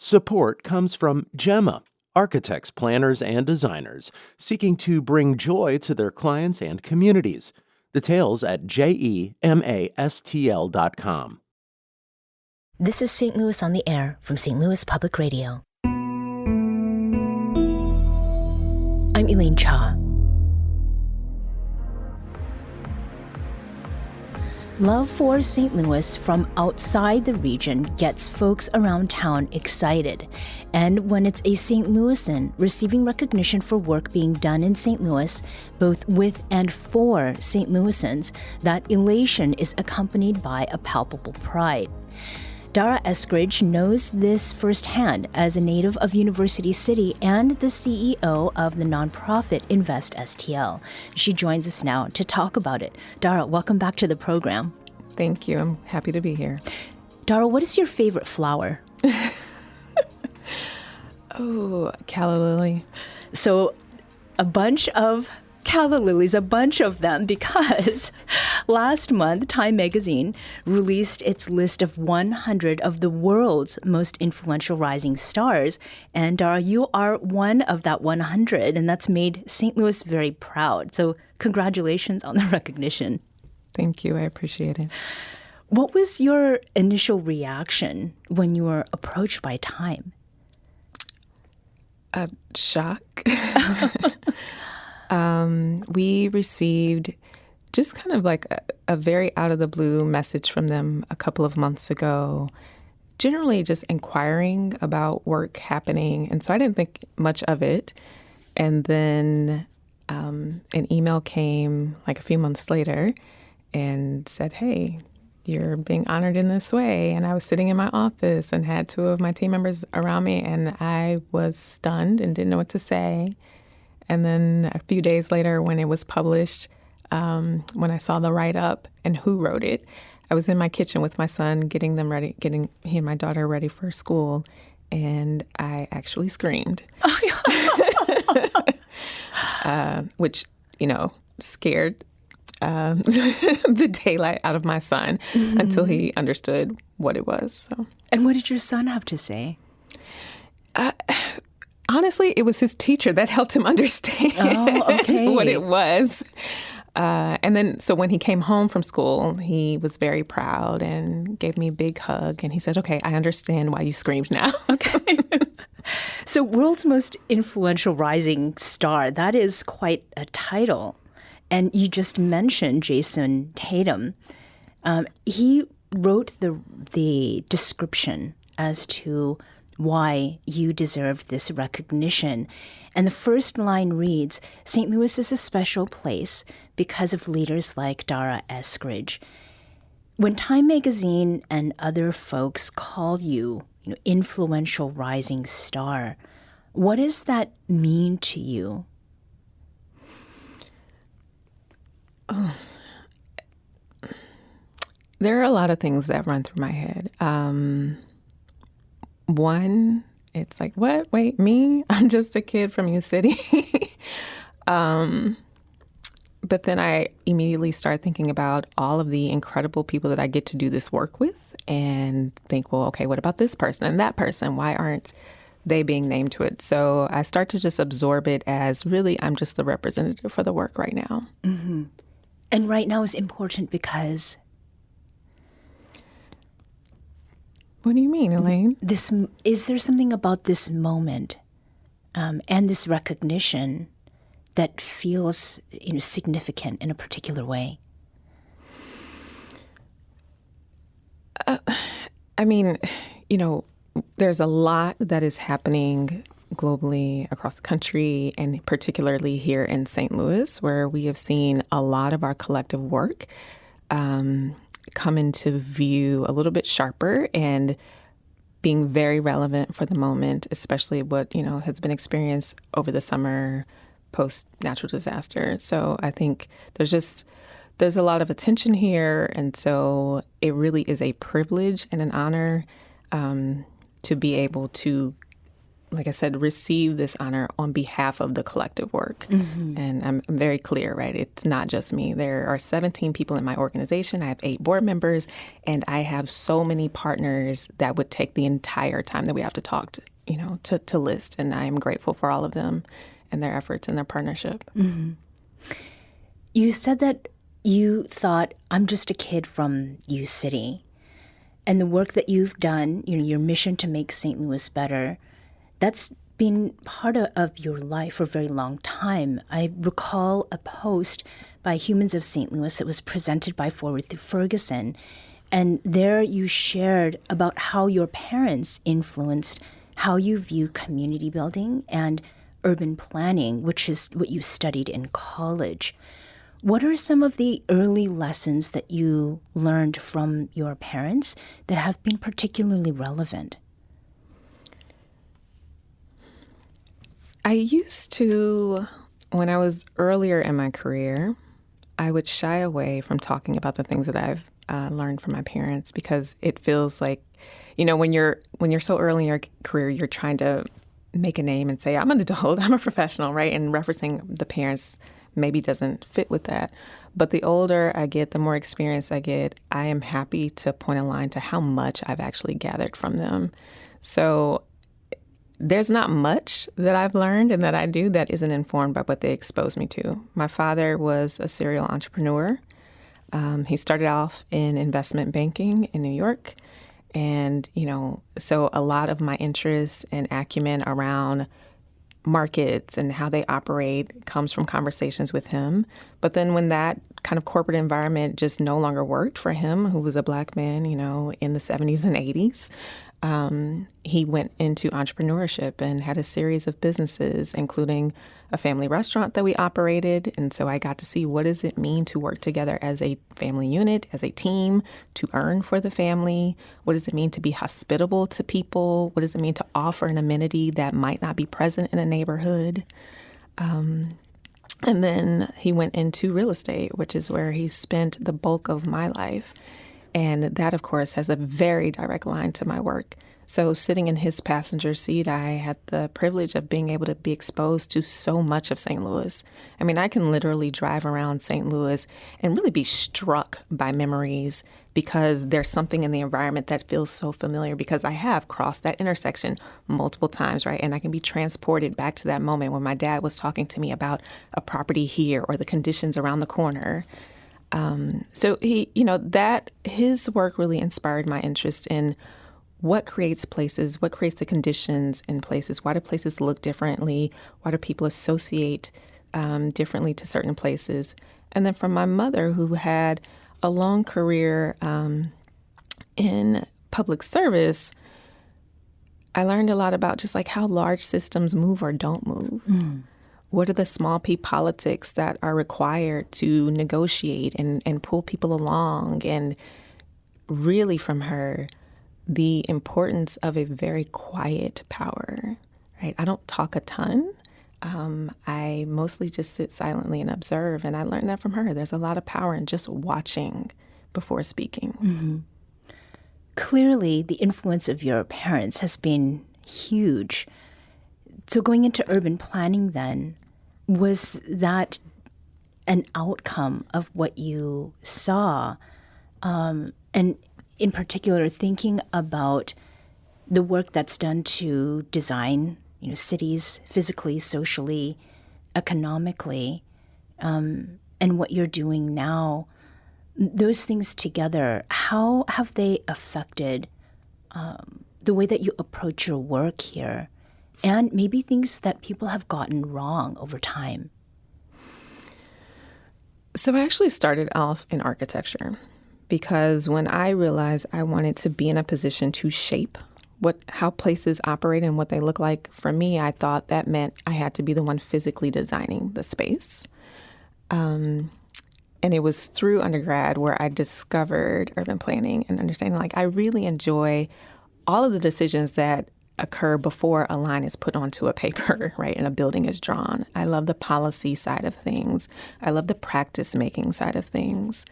Support comes from Gemma, architects, planners, and designers seeking to bring joy to their clients and communities. Details at JEMASTL.com. This is St. Louis on the Air from St. Louis Public Radio. I'm Elaine Cha. Love for St. Louis from outside the region gets folks around town excited. And when it's a St. Louisan receiving recognition for work being done in St. Louis, both with and for St. Louisans, that elation is accompanied by a palpable pride. Dara Eskridge knows this firsthand as a native of University City and the CEO of the nonprofit Invest STL. She joins us now to talk about it. Dara, welcome back to the program. Thank you. I'm happy to be here. Dara, what is your favorite flower? Oh, calla lily. So a bunch of calla lilies, a bunch of them, because last month, Time magazine released its list of 100 of the world's most influential rising stars. And Dara, you are one of that 100, and that's made St. Louis very proud. So congratulations on the recognition. Thank you. I appreciate it. What was your initial reaction when you were approached by Time? Shock. We received just kind of like a very out of the blue message from them a couple of months ago, generally just inquiring about work happening. And so I didn't think much of it. And then an email came like a few months later and said, hey, you're being honored in this way. And I was sitting in my office and had two of my team members around me, and I was stunned and didn't know what to say. And then a few days later, when it was published, when I saw the write-up and who wrote it, I was in my kitchen with my son, getting he and my daughter ready for school, and I actually screamed, which, scared the daylight out of my son until he understood what it was. So. And what did your son have to say? Honestly, it was his teacher that helped him understand what it was. And then, so when he came home from school, he was very proud and gave me a big hug. And he said, okay, I understand why you screamed now. Okay. So world's most influential rising star, that is quite a title. And you just mentioned Jason Tatum. He wrote the description as to why you deserve this recognition. And the first line reads, St. Louis is a special place because of leaders like Dara Eskridge. When Time magazine and other folks call you, influential rising star, what does that mean to you? Oh. There are a lot of things that run through my head. One, it's like, what? Wait, me? I'm just a kid from U City. But then I immediately start thinking about all of the incredible people that I get to do this work with and think, well, okay, what about this person and that person? Why aren't they being named to it? So I start to just absorb it as really I'm just the representative for the work right now. Mm-hmm. And right now is important because... What do you mean, Elaine? Is there something about this moment and this recognition that feels significant in a particular way? There's a lot that is happening globally across the country, and particularly here in St. Louis, where we have seen a lot of our collective work come into view a little bit sharper and being very relevant for the moment, especially what, has been experienced over the summer post-natural disaster. So I think there's a lot of attention here. And so it really is a privilege and an honor to be able to like I said, receive this honor on behalf of the collective work. And I'm very clear, right? It's not just me. There are 17 people in my organization. I have 8 board members, and I have so many partners that would take the entire time that we have to talk to list. And I am grateful for all of them and their efforts and their partnership. You said that you thought, I'm just a kid from U City. And the work that you've done, your mission to make St. Louis better, that's been part of your life for a very long time. I recall a post by Humans of St. Louis that was presented by Forward Through Ferguson. And there you shared about how your parents influenced how you view community building and urban planning, which is what you studied in college. What are some of the early lessons that you learned from your parents that have been particularly relevant? I used to, when I was earlier in my career, I would shy away from talking about the things that I've learned from my parents because it feels like, when you're so early in your career, you're trying to make a name and say, I'm an adult, I'm a professional, right? And referencing the parents maybe doesn't fit with that. But the older I get, the more experience I get, I am happy to point a line to how much I've actually gathered from them. So there's not much that I've learned and that I do that isn't informed by what they exposed me to. My father was a serial entrepreneur. He started off in investment banking in New York. And, so a lot of my interest and acumen around markets and how they operate comes from conversations with him. But then when that kind of corporate environment just no longer worked for him, who was a Black man, in the 70s and 80s, he went into entrepreneurship and had a series of businesses, including a family restaurant that we operated. And so I got to see what does it mean to work together as a family unit, as a team, to earn for the family? What does it mean to be hospitable to people? What does it mean to offer an amenity that might not be present in a neighborhood? And then he went into real estate, which is where he spent the bulk of my life. And that, of course, has a very direct line to my work. So sitting in his passenger seat, I had the privilege of being able to be exposed to so much of St. Louis. I mean, I can literally drive around St. Louis and really be struck by memories because there's something in the environment that feels so familiar because I have crossed that intersection multiple times, right? And I can be transported back to that moment when my dad was talking to me about a property here or the conditions around the corner. So his work really inspired my interest in what creates places, what creates the conditions in places, why do places look differently, why do people associate differently to certain places. And then from my mother, who had a long career in public service, I learned a lot about just like how large systems move or don't move. What are the small p politics that are required to negotiate and pull people along? And really from her, the importance of a very quiet power, right? I don't talk a ton. I mostly just sit silently and observe. And I learned that from her. There's a lot of power in just watching before speaking. Clearly, the influence of your parents has been huge. So going into urban planning then, was that an outcome of what you saw? And in particular, thinking about the work that's done to design, cities physically, socially, economically, and what you're doing now, those things together, how have they affected the way that you approach your work here? And maybe things that people have gotten wrong over time. So I actually started off in architecture because when I realized I wanted to be in a position to shape how places operate and what they look like, for me, I thought that meant I had to be the one physically designing the space. And it was through undergrad where I discovered urban planning and understanding, I really enjoy all of the decisions that occur before a line is put onto a paper, right, and a building is drawn. I love the policy side of things. I love the practice making side of things.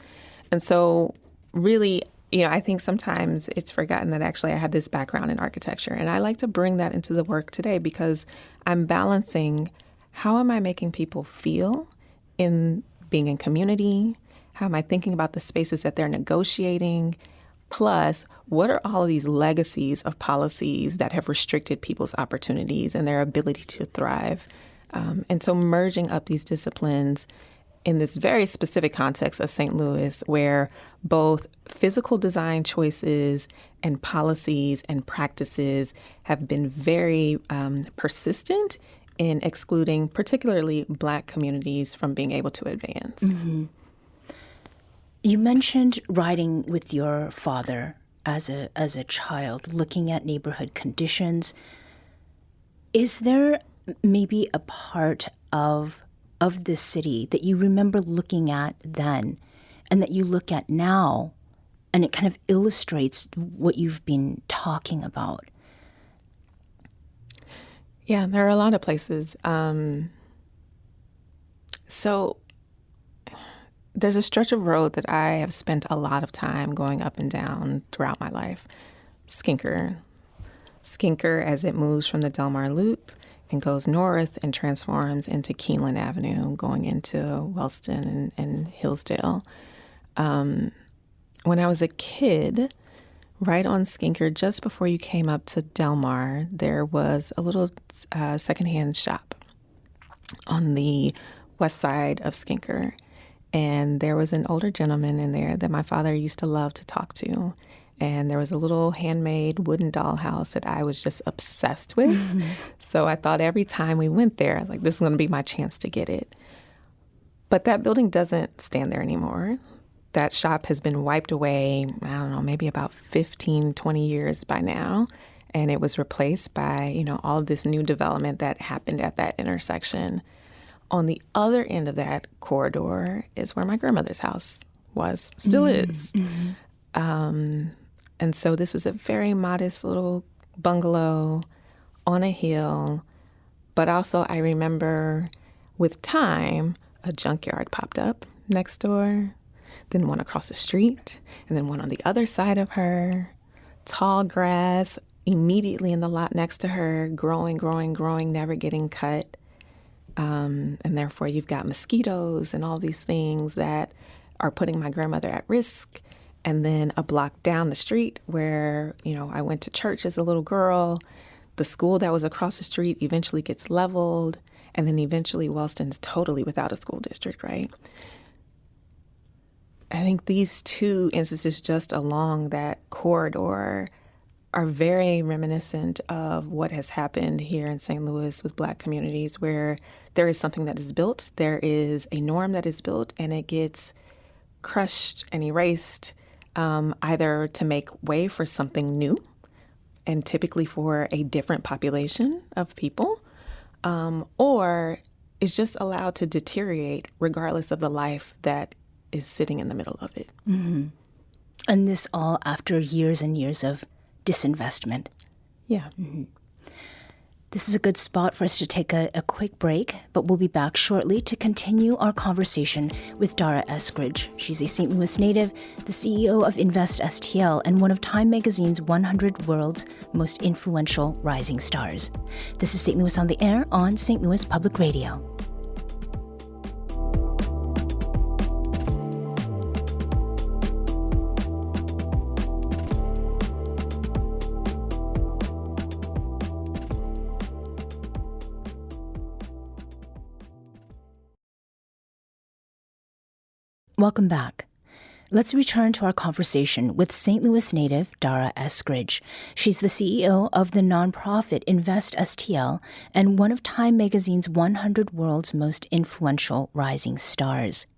And so really, I think sometimes it's forgotten that actually I have this background in architecture, and I like to bring that into the work today because I'm balancing how am I making people feel in being in community? How am I thinking about the spaces that they're negotiating? Plus, what are all of these legacies of policies that have restricted people's opportunities and their ability to thrive? And so merging up these disciplines in this very specific context of St. Louis, where both physical design choices and policies and practices have been very persistent in excluding particularly Black communities from being able to advance. Mm-hmm. You mentioned riding with your father as a child, looking at neighborhood conditions. Is there maybe a part of this city that you remember looking at then and that you look at now, and it kind of illustrates what you've been talking about? Yeah, there are a lot of places. So there's a stretch of road that I have spent a lot of time going up and down throughout my life. Skinker as it moves from the Del Mar Loop and goes north and transforms into Keeneland Avenue, going into Wellston and Hillsdale. When I was a kid, right on Skinker, just before you came up to Del Mar, there was a little secondhand shop on the west side of Skinker. And there was an older gentleman in there that my father used to love to talk to. And there was a little handmade wooden dollhouse that I was just obsessed with. Mm-hmm. So I thought every time we went there, like, this is going to be my chance to get it. But that building doesn't stand there anymore. That shop has been wiped away, I don't know, maybe about 15, 20 years by now. And it was replaced by, all of this new development that happened at that intersection. On the other end of that corridor is where my grandmother's house was, still is. Mm-hmm. And so this was a very modest little bungalow on a hill. But also I remember with time, a junkyard popped up next door, then one across the street, and then one on the other side of her. Tall grass immediately in the lot next to her, growing, never getting cut. And therefore you've got mosquitoes and all these things that are putting my grandmother at risk. And then a block down the street where, I went to church as a little girl, the school that was across the street eventually gets leveled. And then eventually Wellston's totally without a school district, right? I think these two instances just along that corridor are very reminiscent of what has happened here in St. Louis with Black communities, where there is something that is built, there is a norm that is built, and it gets crushed and erased, either to make way for something new, and typically for a different population of people, or is just allowed to deteriorate regardless of the life that is sitting in the middle of it. Mm-hmm. And this all after years and years of disinvestment. Yeah. Mm-hmm. This is a good spot for us to take a quick break, but we'll be back shortly to continue our conversation with Dara Eskridge. She's a St. Louis native, the CEO of Invest STL, and one of Time Magazine's 100 World's Most Influential Rising Stars. This is St. Louis on the Air on St. Louis Public Radio. Welcome back. Let's return to our conversation with St. Louis native Dara Eskridge. She's the CEO of the nonprofit Invest STL and one of Time Magazine's 100 World's Most Influential Rising Stars.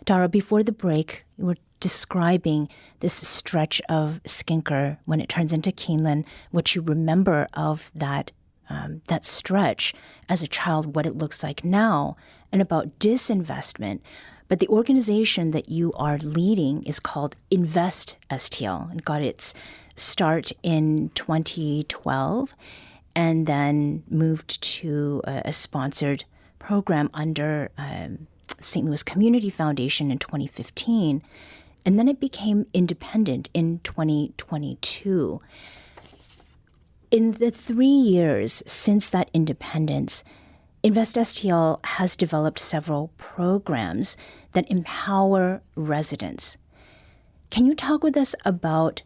Dara, before the break, you were describing this stretch of Skinker when it turns into Keeneland, what you remember of that stretch as a child, what it looks like now, and about disinvestment. But the organization that you are leading is called Invest STL and got its start in 2012 and then moved to a sponsored program under St. Louis Community Foundation in 2015. and then it became independent in 2022. In the 3 years since that independence, Invest STL has developed several programs that empower residents. Can you talk with us about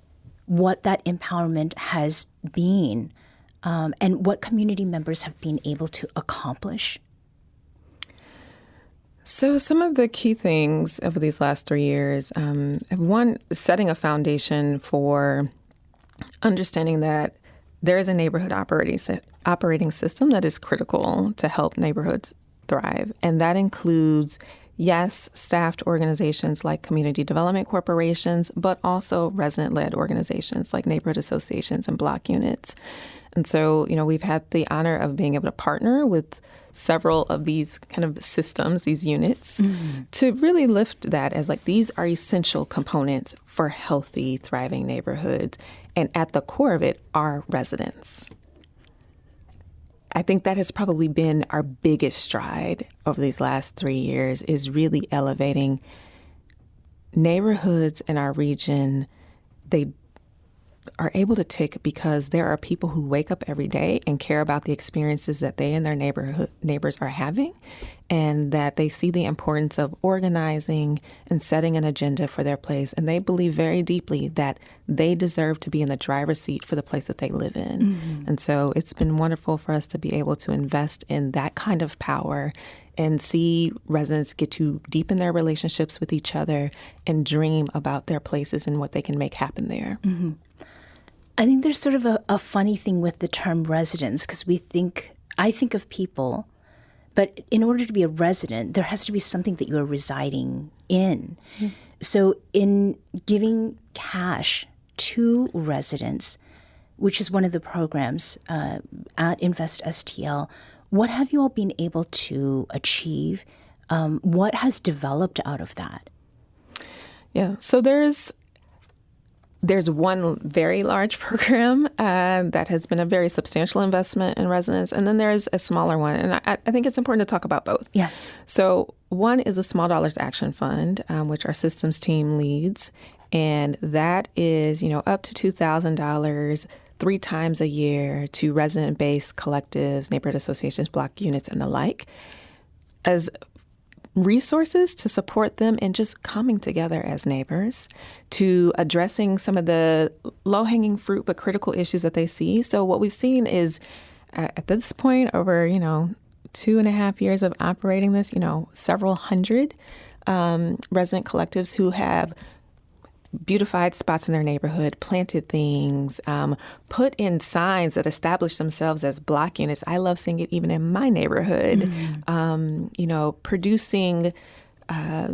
what that empowerment has been and what community members have been able to accomplish? So some of the key things over these last 3 years, one, setting a foundation for understanding that there is a neighborhood operating system that is critical to help neighborhoods thrive. And that includes, yes, staffed organizations like community development corporations, but also resident-led organizations like neighborhood associations and block units. And so, we've had the honor of being able to partner with several of these kind of systems, these units, to really lift that as these are essential components for healthy, thriving neighborhoods. And at the core of it are residents. I think that has probably been our biggest stride over these last 3 years, is really elevating neighborhoods in our region. They are able to tick because there are people who wake up every day and care about the experiences that they and their neighbors are having, and that they see the importance of organizing and setting an agenda for their place. And they believe very deeply that they deserve to be in the driver's seat for the place that they live in. Mm-hmm. And so it's been wonderful for us to be able to invest in that kind of power and see residents get to deepen their relationships with each other and dream about their places and what they can make happen there. Mm-hmm. I think there's sort of a funny thing with the term residents, because I think of people, but in order to be a resident, there has to be something that you are residing in. Mm-hmm. So in giving cash to residents, which is one of the programs at Invest STL, what have you all been able to achieve? What has developed out of that? Yeah, so there's one very large program that has been a very substantial investment in residents, and then there's a smaller one. And I think it's important to talk about both. Yes. So one is the Small Dollars Action Fund, which our systems team leads. And that is, up to $2,000 3 times a year to resident-based collectives, neighborhood associations, block units, and the like, as resources to support them in just coming together as neighbors, to addressing some of the low-hanging fruit but critical issues that they see. So what we've seen is, at this point, over 2.5 years of operating this, several hundred resident collectives who have beautified spots in their neighborhood, planted things, put in signs that establish themselves as block units. I love seeing it even in my neighborhood. Mm-hmm. Producing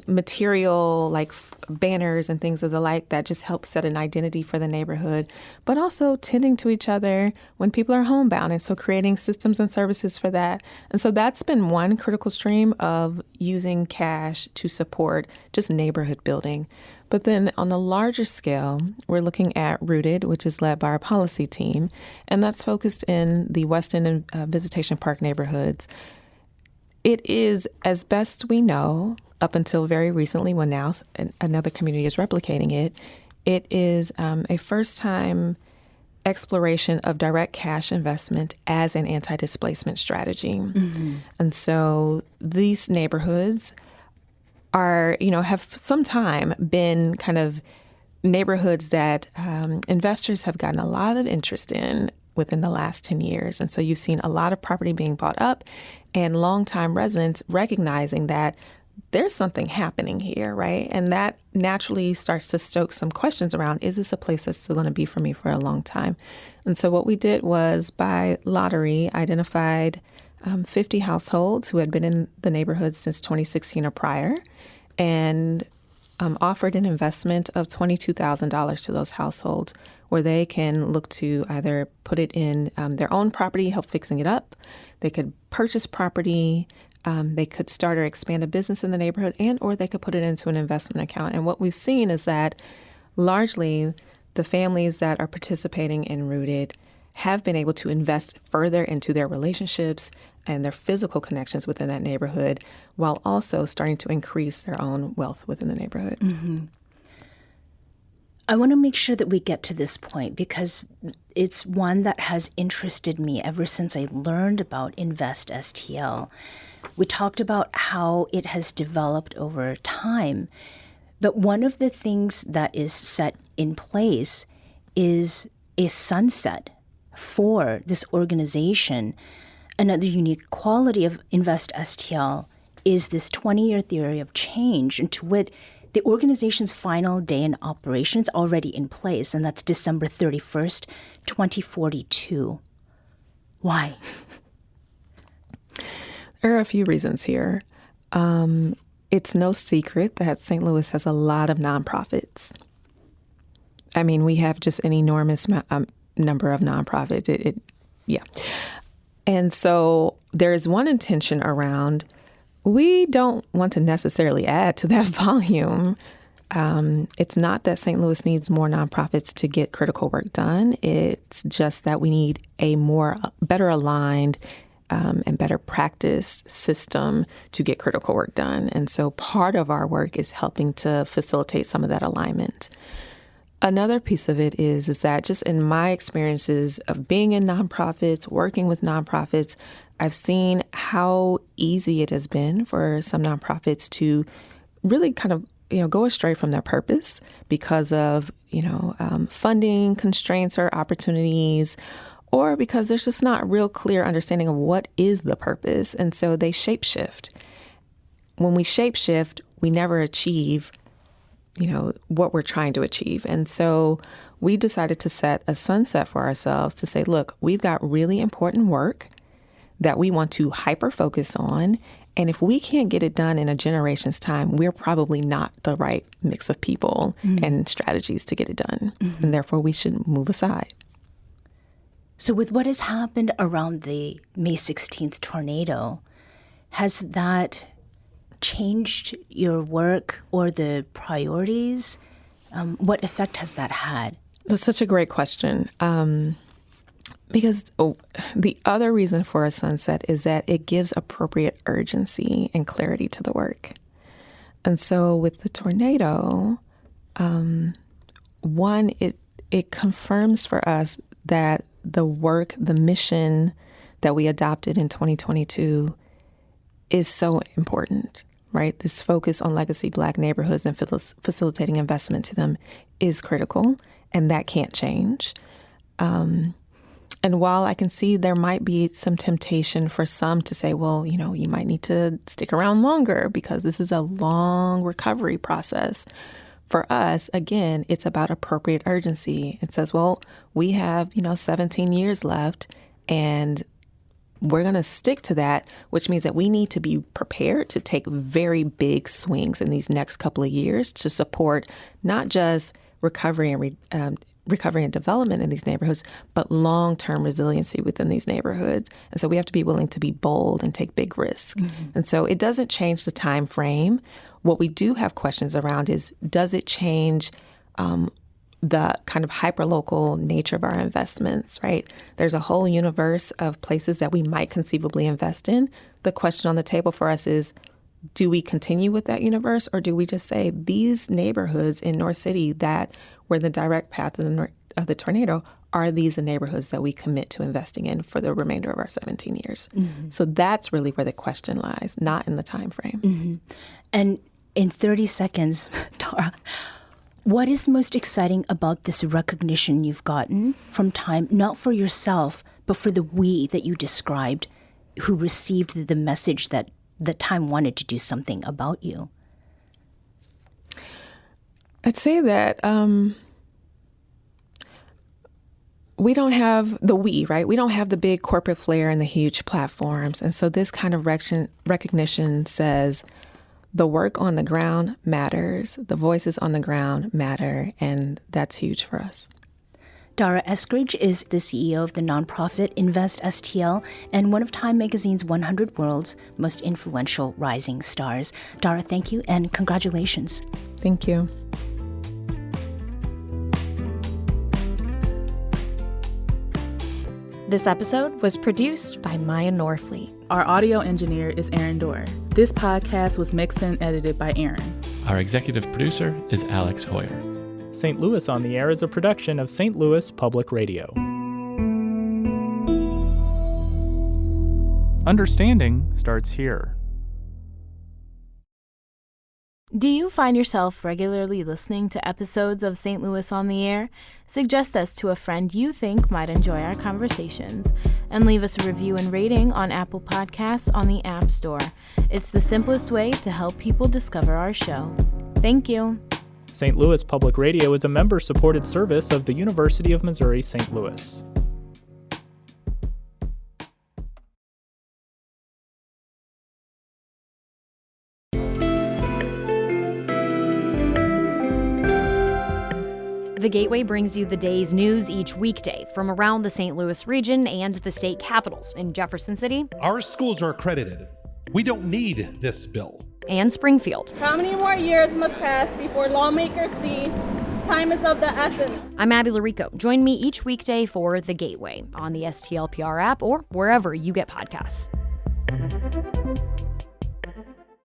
material like banners and things of the like that just help set an identity for the neighborhood, but also tending to each other when people are homebound. And so creating systems and services for that. And so that's been one critical stream of using cash to support just neighborhood building. But then on the larger scale, we're looking at Rooted, which is led by our policy team, and that's focused in the West End and Visitation Park neighborhoods. It is, as best we know, up until very recently, when now another community is replicating it, it is a first-time exploration of direct cash investment as an anti-displacement strategy. Mm-hmm. And so these neighborhoods have some time been kind of neighborhoods that investors have gotten a lot of interest in within the last 10 years. And so you've seen a lot of property being bought up and longtime residents recognizing that there's something happening here, right? And that naturally starts to stoke some questions around, is this a place that's still going to be for me for a long time? And so what we did was, by lottery, identified 50 households who had been in the neighborhood since 2016 or prior, and offered an investment of $22,000 to those households, where they can look to either put it in their own property, help fixing it up. They could purchase property. They could start or expand a business in the neighborhood, or they could put it into an investment account. And what we've seen is that largely the families that are participating in Rooted have been able to invest further into their relationships and their physical connections within that neighborhood, while also starting to increase their own wealth within the neighborhood. Mm-hmm. I want to make sure that we get to this point because it's one that has interested me ever since I learned about Invest STL. We talked about how it has developed over time, but one of the things that is set in place is a sunset for this organization. Another unique quality of Invest STL is this 20-year theory of change, and to wit, the organization's final day in operation is already in place, and that's December 31st, 2042. Why? There are a few reasons here. It's no secret that St. Louis has a lot of nonprofits. I mean, we have just an enormous number of nonprofits. Yeah. And so there's one intention around, we don't want to necessarily add to that volume. It's not that St. Louis needs more nonprofits to get critical work done. It's just that we need a better aligned and better practiced system to get critical work done. And so part of our work is helping to facilitate some of that alignment. Another piece of it is that just in my experiences of being in nonprofits, working with nonprofits, I've seen how easy it has been for some nonprofits to really kind of, go astray from their purpose because of, funding constraints or opportunities, or because there's just not real clear understanding of what is the purpose. And so they shapeshift. When we shapeshift, we never achieve what we're trying to achieve. And so we decided to set a sunset for ourselves to say, look, we've got really important work that we want to hyper focus on. And if we can't get it done in a generation's time, we're probably not the right mix of people and strategies to get it done. And therefore, we should move aside. So with what has happened around the May 16th tornado, has that changed your work or the priorities? What effect has that had? That's such a great question. Because the other reason for a sunset is that it gives appropriate urgency and clarity to the work. And so with the tornado, one, it confirms for us that the work, the mission that we adopted in 2022 is so important, right? This focus on legacy Black neighborhoods and facilitating investment to them is critical, and that can't change. And while I can see there might be some temptation for some to say, well, you might need to stick around longer because this is a long recovery process. For us, again, it's about appropriate urgency. It says, well, we have, 17 years left, and we're going to stick to that, which means that we need to be prepared to take very big swings in these next couple of years to support not just recovery and development in these neighborhoods, but long-term resiliency within these neighborhoods. And so we have to be willing to be bold and take big risks. And so it doesn't change the time frame. What we do have questions around is, does it change the kind of hyperlocal nature of our investments, right? There's a whole universe of places that we might conceivably invest in. The question on the table for us is, do we continue with that universe, or do we just say these neighborhoods in North City that were in the direct path of the tornado, are these the neighborhoods that we commit to investing in for the remainder of our 17 years? So that's really where the question lies, not in the time frame. And in 30 seconds, Dara, what is most exciting about this recognition you've gotten from Time, not for yourself, but for the we that you described, who received the message that Time wanted to do something about you? I'd say that we don't have right? We don't have the big corporate flair and the huge platforms. And so this kind of recognition says the work on the ground matters, the voices on the ground matter, and that's huge for us. Dara Eskridge is the CEO of the nonprofit Invest STL and one of Time Magazine's 100 World's Most Influential Rising Stars. Dara, thank you and congratulations. Thank you. This episode was produced by Maya Norfleet. Our audio engineer is Aaron Dorr. This podcast was mixed and edited by Aaron. Our executive producer is Alex Hoyer. St. Louis on the Air is a production of St. Louis Public Radio. Understanding starts here. Do you find yourself regularly listening to episodes of St. Louis on the Air? Suggest us to a friend you think might enjoy our conversations, and leave us a review and rating on Apple Podcasts on the App Store. It's the simplest way to help people discover our show. Thank you. St. Louis Public Radio is a member-supported service of the University of Missouri St. Louis. The Gateway brings you the day's news each weekday from around the St. Louis region and the state capitals in Jefferson City. Our schools are accredited. We don't need this bill. And Springfield. How many more years must pass before lawmakers see time is of the essence? I'm Abby Larico. Join me each weekday for The Gateway on the STL PR app or wherever you get podcasts.